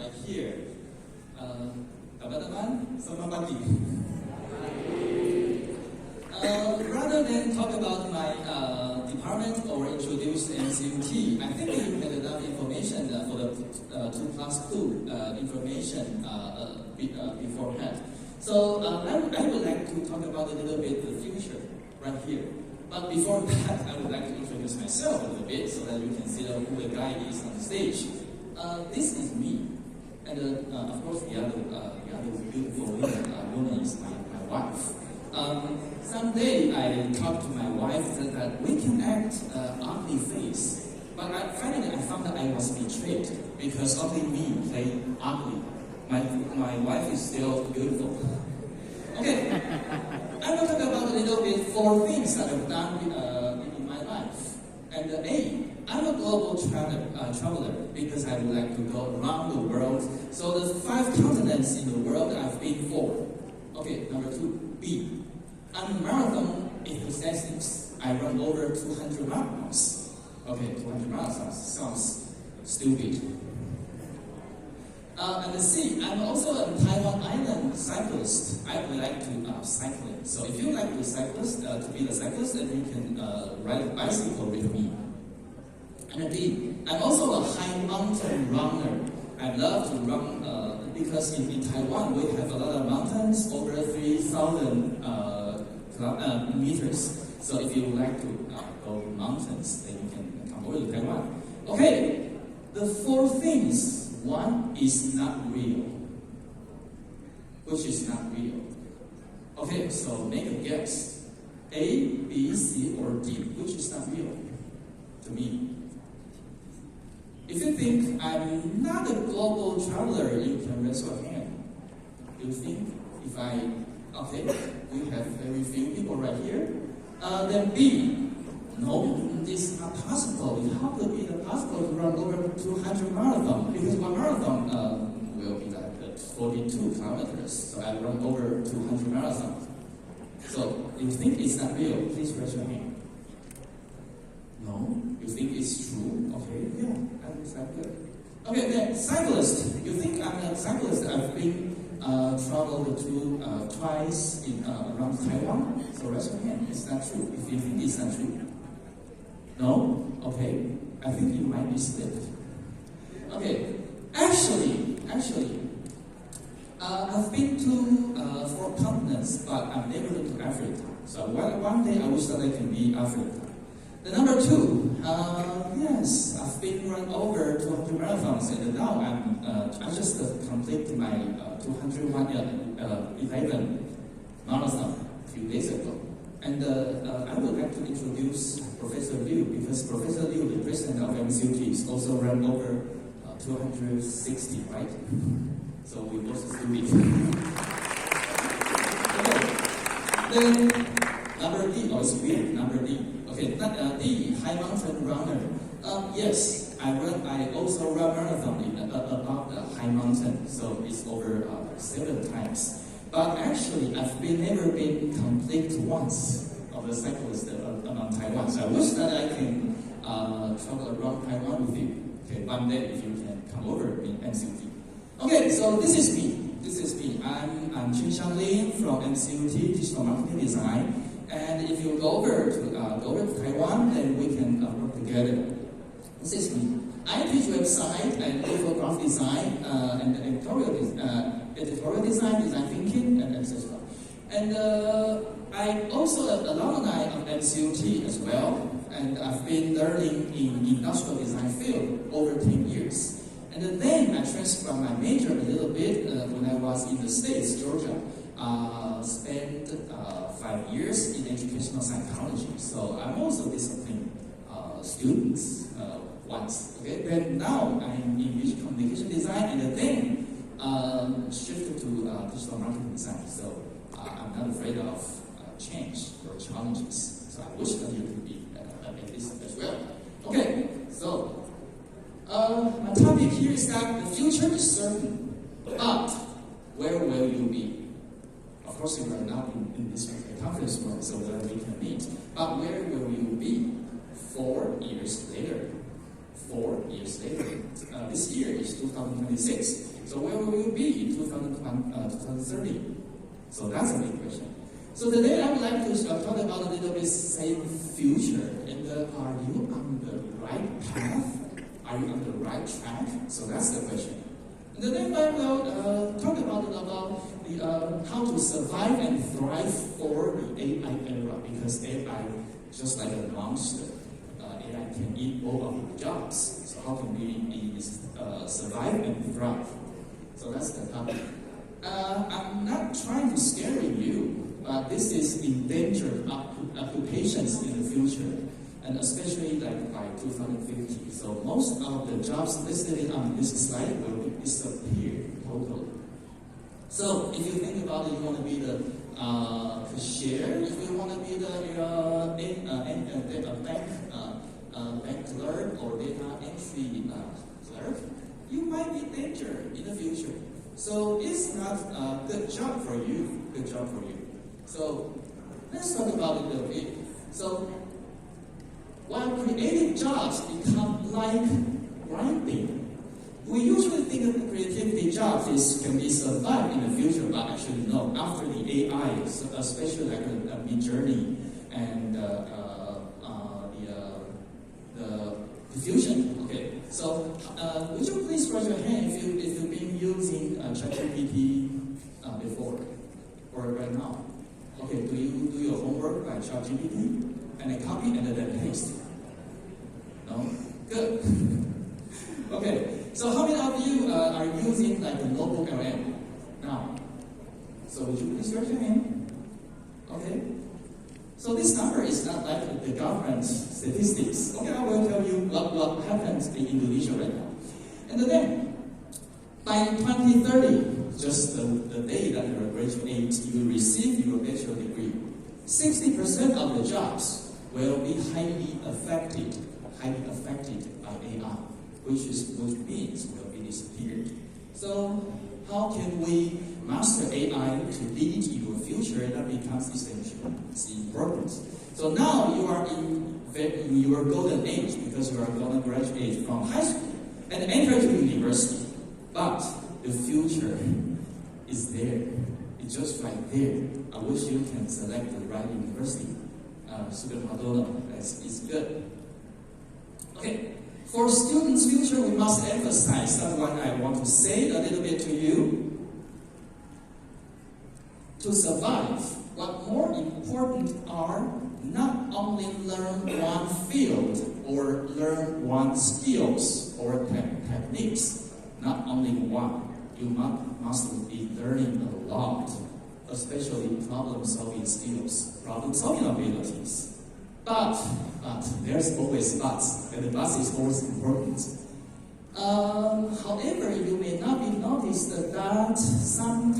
right here. Teman-teman, selamat pagi. Rather than talk about my department or introduce MCUT, I think you had enough information for the 2+2 information beforehand. So I would like to talk about a little bit the future right here. But before that, I would like to introduce myself a little bit so that you can see who the guy is on the stage. This is me, and of course the other beautiful woman is my wife. Someday I talked to my wife that we can act ugly face, but finally I found that I was betrayed because only me played ugly. My wife is still beautiful. Okay, I will talk about a little bit 4 things that I've done in my life. And I'm a global traveler because I would like to go around the world. So the 5 continents in the world I've been for. Okay, number 2, B. I'm a marathon enthusiast. I run over 200 marathons. Okay, 200 marathons sounds stupid. And C, I'm also a Taiwan island cyclist. I would like to cycle. So if you like to cyclist, to be a cyclist, then you can ride a bicycle with me. And D, I'm also a high mountain runner. I love to run because in Taiwan we have a lot of mountains, over 3,000 meters. So if you would like to go mountains, then you can come over to Taiwan. Okay, the 4 things. 1 is not real. Which is not real? Okay, so make a guess. A, B, C, or D. Which is not real to me? If you think I'm not a global traveler, you can raise your hand. You think if okay, we have very few people right here. Then B, no, this is not possible. How could it be possible to run over 200 marathons? Because one marathon will be like 42 kilometers. So I run over 200 marathons. So you think it's not real? Please raise your hand. No? You think it's true? Okay, yeah, that's good. Okay, then cyclist. You think I'm a cyclist? I've been traveled to twice around Taiwan. So raise your hand. It's not true. If you think it's not true. No? Okay. I think you might be slipped. Okay. Actually, I've been to 4 continents, but I've never been to Africa. So one day I wish that I can be Africa. The number 2, yes, I've been run over 200 marathons, and now I just completed my 211 marathon a few days ago. And I would like to introduce Professor Liu, because Professor Liu, the president of MCUT, is also run over 260, right? So we both do it. Okay. Then number D, it's weird. Number D. Okay, D, high mountain runner. Yes, I also run marathon above the high mountain, so it's over 7 times. But actually, I've never been complete once of the cyclist around Taiwan. So I wish that I can travel around Taiwan with you. Okay, one day if you can come over in MCUT. Okay, so this is me. I'm Chin Xiang Lin from MCUT Digital Marketing Design. And if you go over to Taiwan, then we can work together. This is me. I teach website and infographic design and editorial design, design thinking, and etc. And I'm also an alumni of MCUT as well, and I've been learning in industrial design field over 10 years. And then I transferred my major a little bit when I was in the States, Georgia. Spent 5 years in educational psychology. So I'm also disciplined students once. Okay, then now I'm in visual communication design, and then shifted to digital marketing design. So I'm not afraid of change or challenges. So I wish that you could be at this as well. Okay, so my topic here is that the future is certain, but where will you be? Of course, you are not in this conference room, so where we can meet. But where will you be 4 years later? 4 years later. This year is 2026. So where will you be in 2030? So that's a big question. So today I would like to talk about a little bit same future. And are you on the right path? Are you on the right track? So that's the question. And then I will talk about the, how to survive and thrive for the AI era, because AI, just like a monster, AI can eat all of your jobs. So how can we survive and thrive? So that's the topic. I'm not trying to scare you, but this is endangered occupations in the future, and especially like by 2050. So most of the jobs listed on this slide will disappear totally. So if you think about it, you want to be the cashier, if you want to be the bank clerk or data entry clerk, you might be in danger in the future. So it's not a good job for you. Good job for you. So let's talk about it a little bit. So while creative jobs become like grinding, we usually think of creativity jobs can be survived in the future, but actually no. After the AI, so especially like a Midjourney and the fusion. Okay, so would you please raise your hand if you've been using ChatGPT before or right now? Okay, do you do your homework by ChatGPT and then copy and then paste? No, good. Okay, so how many of you are using like a notebook LM now? So would you please raise your hand? Okay. So this number is not like the government statistics. Okay, I will tell you what happens in Indonesia right now. And then, by 2030, just the day that you graduate, you receive your bachelor degree, 60% of the jobs will be highly affected by AI, which means will be disappeared. So how can we master AI to lead your future? That becomes essential. It's important. So now you are in your golden age because you are going to graduate from high school and enter to university. But the future is there. It's just right there. I wish you can select the right university. It's good. Okay. For students' future, we must emphasize that what I want to say a little bit to you. To survive, what more important are not only learn one field or learn one skills or techniques, not only one. You must be learning a lot, especially problem-solving skills, problem-solving abilities. But there's always buts, and the but is always important. However, you may not be noticed that some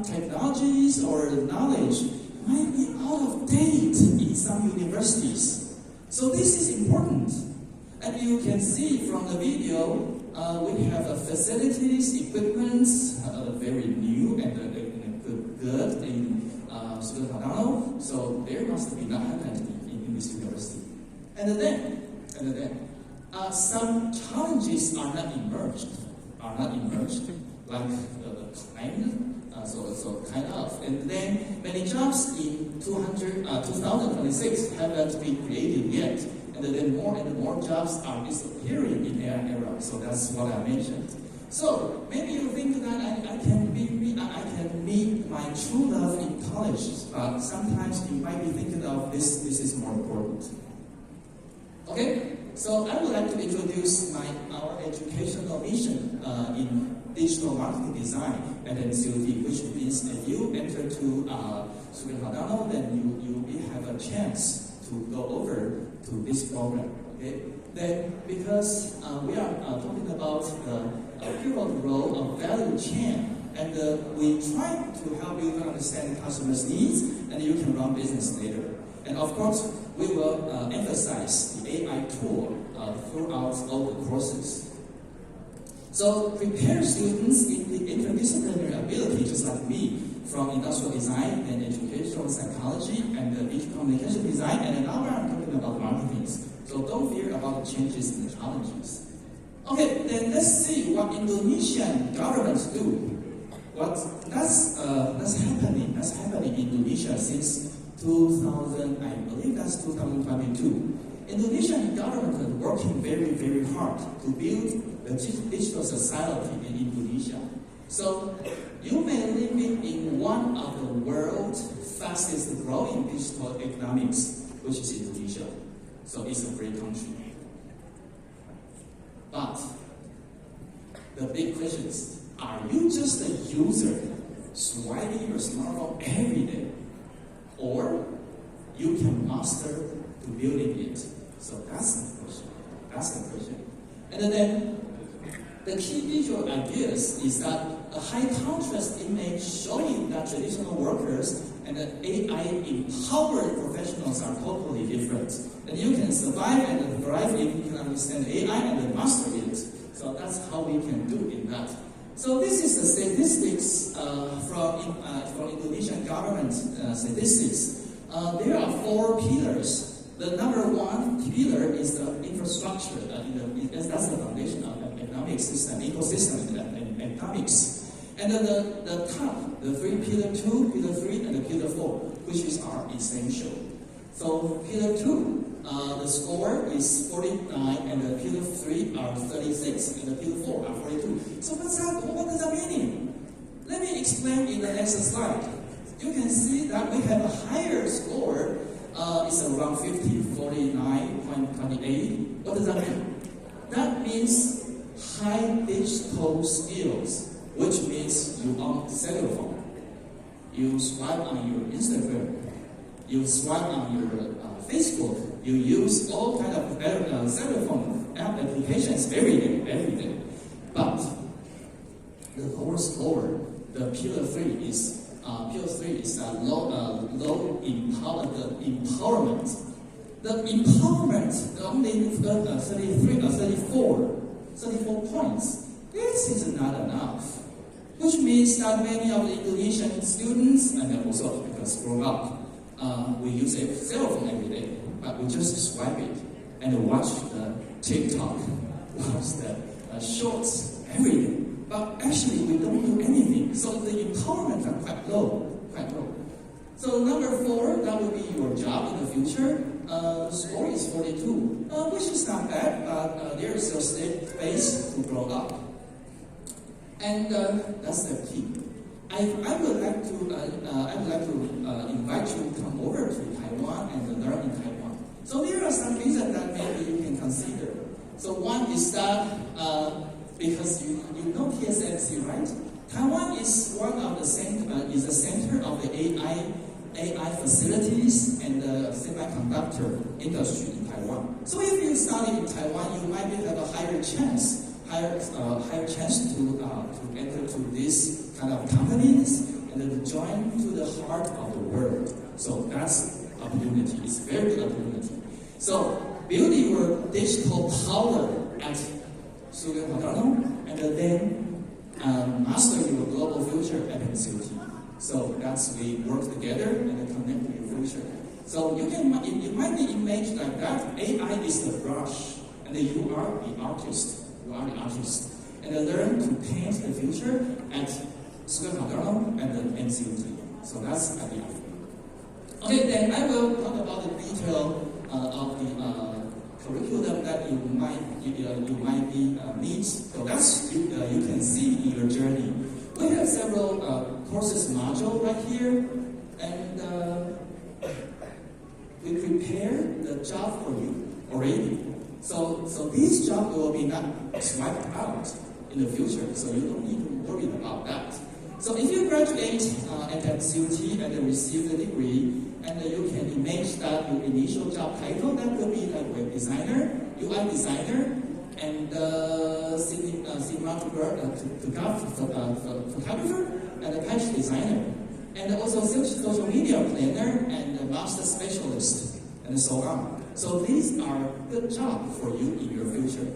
technologies or knowledge might be out of date in some universities. So this is important. And you can see from the video, we have facilities, equipment, very new and good in Internasional. So there must be not happening in this university. And then, some challenges are not emerged, like kind of. And then many jobs in 2026 haven't been created yet. And then more and more jobs are disappearing in AI era. So that's what I mentioned. So maybe you think that I can meet my true love in college, but sometimes you might be thinking of this is more important. Okay, so I would like to introduce our educational mission in digital marketing design at NCOT, which means if you enter to Internasional, then you have a chance to go over to this program. Okay, then because we are talking about the pivotal role of value chain, and we try to help you understand customers' needs, and you can run business later. And of course, we will emphasize the AI tool throughout all the courses. So prepare students in the interdisciplinary ability, just like me, from industrial design and educational psychology and digital communication design, and now I'm talking about marketing. So don't fear about the changes and the challenges. Okay, then let's see what Indonesian governments do. That's happening in Indonesia since 2000, I believe that's 2022. Indonesian government is working very, very hard to build the digital society in Indonesia. So you may live in one of the world's fastest growing digital economics, which is Indonesia. So it's a great country. But the big question is, are you just a user swiping your smartphone every day? Or you can master to building it? So that's the question. And then the key visual ideas is that a high contrast image showing that traditional workers and the AI-empowered professionals are totally different. And you can survive and thrive if you can understand AI and then master it. So that's how we can do in that. So this is the statistics from Indonesian government statistics. There are 4 pillars. The number 1 pillar is the infrastructure. That's the foundation of the economic system, ecosystem and economics. And then the top, the 3 pillar 2, pillar 3, and the pillar 4, which are essential. So pillar 2, the score is 49, and the pillar 3 are 36, and the pillar 4 are 42. So what does that mean? Let me explain in the next slide. You can see that we have a higher score. It's around 50, 49.28. What does that mean? That means high digital skills, which means you own cell phone. You swipe on your Instagram. You swipe on your Facebook. You use all kind of cell phone applications every day. But the lower score, the pillar 3 is low empowerment. The empowerment only 34 points. This is not enough. Which means that many of the Indonesian students, and also because grown up, we use a cell phone every day, but we just swipe it and watch the TikTok, watch the shorts every day. But actually, we don't do anything. So the empowerment are quite low. So number 4, that will be your job in the future. The score is 42, which is not bad, but there is still space to grow up. And that's the key. I would like to invite you to come over to Taiwan and learn in Taiwan. So there are some reasons that maybe you can consider. So one is that because you know TSMC, right? Taiwan is one of the is the center of the AI facilities and the semiconductor industry in Taiwan. So if you study in Taiwan, you might have a higher chance to enter to this kind of companies and then join to the heart of the world. So that's opportunity. It's very good opportunity. So build your digital power at Sugar Hotel and then master your global future at MCOT. So that's we work together and connect your future. So it might be image like that. AI is the brush, and then you are the artist. And learn to paint the future at Sugar Hotel and the MCOT. So that's the idea. Okay, then I will talk about the detail of the curriculum that you might need. So that's you can see in your journey. We have several courses module right here, and we prepare the job for you already. So these jobs will be not swiped out in the future. So you don't need to worry about that. So if you graduate at MCOT and receive the degree, and you can imagine that your initial job title, that will be like web designer, UI designer, and photographer, and a page designer, and also social media planner, and a master specialist, and so on. So these are good jobs for you in your future.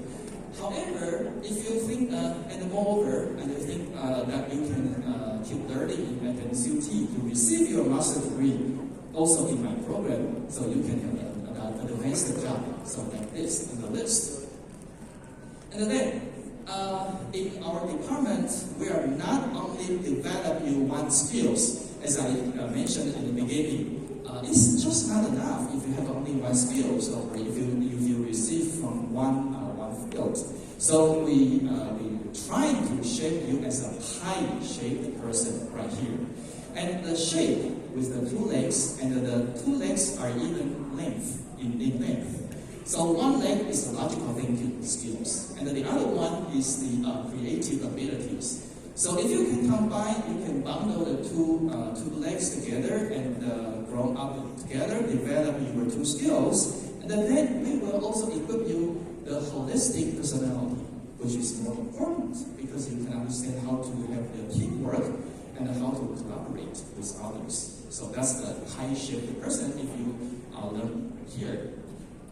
However, if you think, and moreover, and you think that you can keep learning at NCUT to receive your master's degree also in my program, so you can have an advanced job, so like this in the list. And then, in our department, we are not only developing one skills, as I mentioned in the beginning. It's just not enough if you have only one skill, or if you receive from one field. So we try to shape you as a pie-shaped person right here. And the shape with the two legs, and the two legs are even length, in length. So one leg is the logical thinking skills, and the other one is the creative abilities. So if you can combine, you can bundle the two legs together and grow up together, develop your two skills, and then we will also equip you the holistic personality, which is more important because you can understand how to have the teamwork and how to collaborate with others. So that's the high-shaped person if you learn here.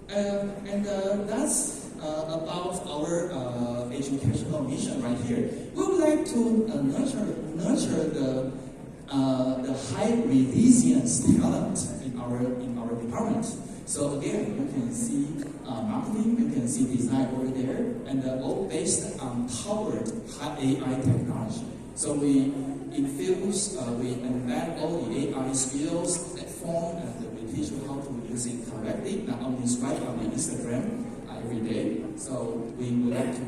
And that's about our educational mission right here. We would like to nurture the high resilience talent in our department. So again, you can see marketing, you can see design over there, and all based on powered high AI technology. So we infuse, we embed all the AI skills, platform, and we teach you how to use it correctly, not only swipe on the Instagram every day. So we would like to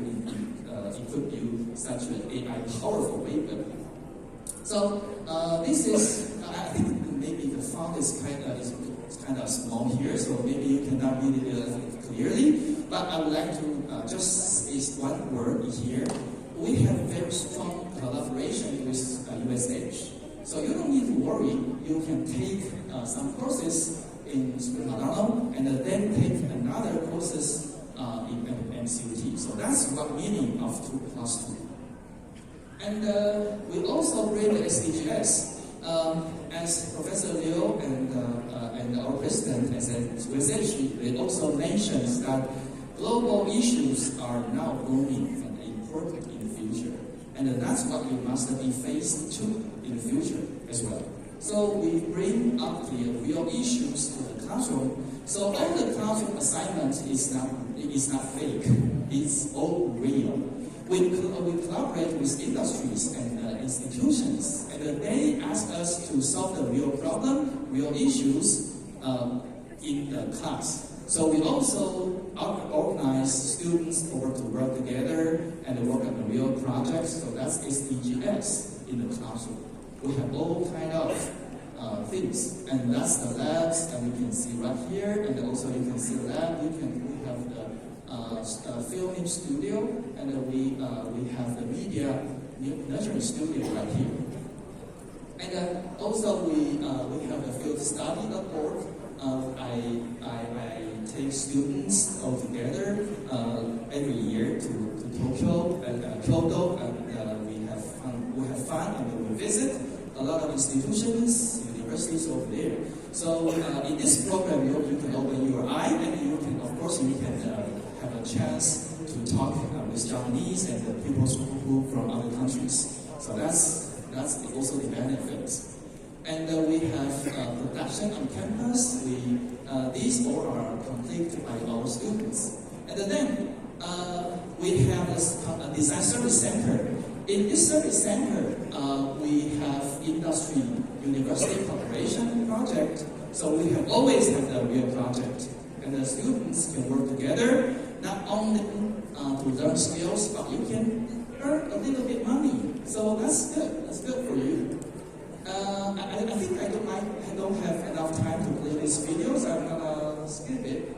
equip you such an AI powerful way. So this is, I think maybe the font is kind of small here, so maybe you cannot read it clearly. But I would like to just say one word here. We have very strong collaboration with USH. So you don't need to worry. You can take some courses in Internasional and then take another courses in NCUT. So that's what meaning of 2+2. And we also bring the SDGs. As Professor Liu and our president, as USH, they also mentions that global issues are now booming and important in the future. And that's what you must be faced to in the future as well. So we bring up the real issues to the classroom. So all the classroom assignment is not fake. It's all real. We collaborate with industries and institutions, and they ask us to solve the real problem, real issues in the class. So we also organize students to work together and work on the real projects. So that's SDGs in the classroom. We have all kind of things, and that's the labs, and you can see right here, and also you can see the lab. We have the filming studio, and we have the media nurturing studio right here. And also we have a field study board. I take students all together every year to Tokyo and Kyoto, and we have fun, and we visit a lot of institutions, universities over there. So in this program, you can open your eye, and you can have a chance to talk with Japanese and the people from other countries. So that's also the benefits. And we have production on campus. These all are completed by our students. And then we have a design service center. In this service center, we have industry university cooperation project. So we have always had a real project. And the students can work together, not only to learn skills, but you can earn a little bit money. So that's good. That's good for you. I think I don't have enough time to play these videos. I'm gonna skip it.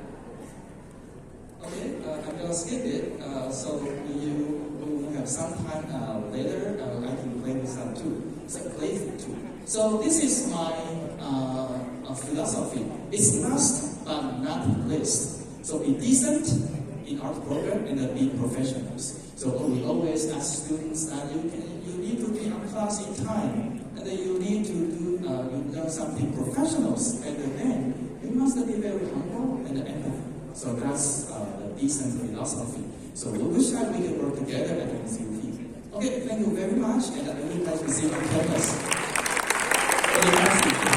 Okay, I'm gonna skip it. So you will have some time later. I can play with them too. So this is my philosophy. It's last but not least. So be decent in our program and be professionals. So we always ask students that you need to be on class in time, and then you need to learn something professionals, and then you must be very humble and So that's the decent philosophy. So we wish that we can work together at the NCUP. Okay, thank you very much, and I really like to see you on campus. Thank you.